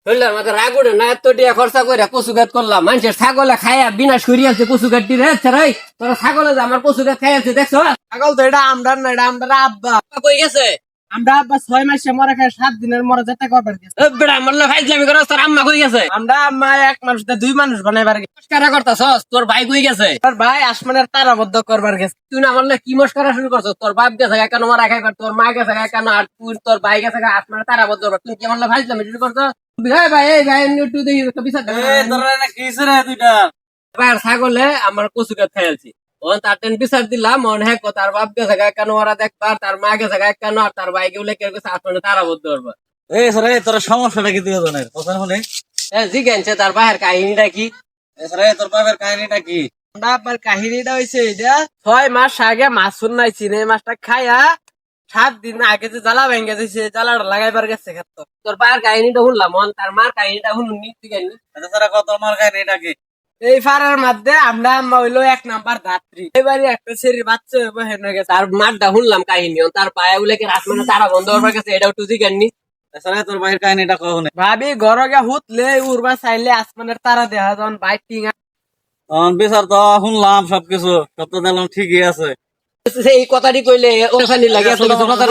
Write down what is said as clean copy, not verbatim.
হইলে আমাকে রাগ উঠে না, এত টিয়া খরচা করে কচু গাছ করলাম, মানুষের ছাগলে খাইয়া বিনাশ করিয়াছে কচু গাছটি রে। তোরা ছাগলে যে আমার কচু গাছ খাইয়াছে দেখছো? ছাগল তো এটা আমরা না, এটা আমরা আব্বা। কই গেছে? আমরা আব্বা 6 মাসে মরে খায়, 7 দিনের মরে যেতে করবার গেছে। বেড়া মারলে ফাইজলামি করস, তোর আম্মা কই গেছে? আমরা আম্মা এক মানুষ দিয়ে 2 মানুষ বানাইবার গেছে। মস্কারা করতাছস, তোর ভাই কই গেছে? আর ভাই আসমানের তারাবদ্ধ করবার গেছে। তুই না মারলে কি মস্কারা শুরু করছস? তোর বাপ গেছে কেন মারা খাইবার, তোর মা গেছে কেন, আর তুই তোর ভাই গেছে আসমানে তারা বদ্ধ করবার, তুই কি মারলে ফাইজলামি শুরু করছস? ভাই ভাই এই ভাই একটু দেখি একটা বিচার দে। ভাই ছাগলে আমার কচু গাছ খাইয়াছি, ওন তার টেন বিচার দিলাম, মনে হ্যাঁ তার বাপ গেছে কেন ওরা দেখবার, তার মা গেছে কেন, আর তার ভাই গুলো কে গেছে আসমানে তারা বদ্ধ করবার। তোর সমস্যাটা কি তুই জানিস? কথা শুনে জিজ্ঞানছে তার বাহের কাহিনীটা কি? তোর বাবার কাহিনীটা কি? আমরা আব্বার কাহিনীটা হইছে এটা, 6 মাস আগে মাছ শুনাইছি, এই মাছটা খাইয়া 7 দিন আগে যে জ্বালা ভেঙে দিয়েছে, জ্বালাটা লাগাইবার গেছে ক্ষেত্র। তোর বাহের কাহিনীটা শুনলাম, ওন তার মার কাহিনীটা শুনুন নি তুই কেন? কত আমার কাহিনীটা কি? এই ফাড়ার মধ্যে আমরা আম্মা হইলো 1 নাম্বার ধাত্রী, এবারে একটা ছেড়ে বাচ্চা হেন গেছে। তার মারটা শুনলাম কাহিনী, ওন তার পায়ে গুলো কি আসমানে তারা বন্ধ করবার গেছে, এটাও তুই কেন? তোর ভাইয়ের কাহিনীটা কখন? ভাবি ঘরে হুতলে উড়বা চাইলে আসমানের তারা দেখা যখন বাইটিং। বিচার তো শুনলাম, সবকিছু সব তো দেখলাম ঠিকই আছে। সেই কথাটি কইলে ওখানে লাগে এত কিছু কথা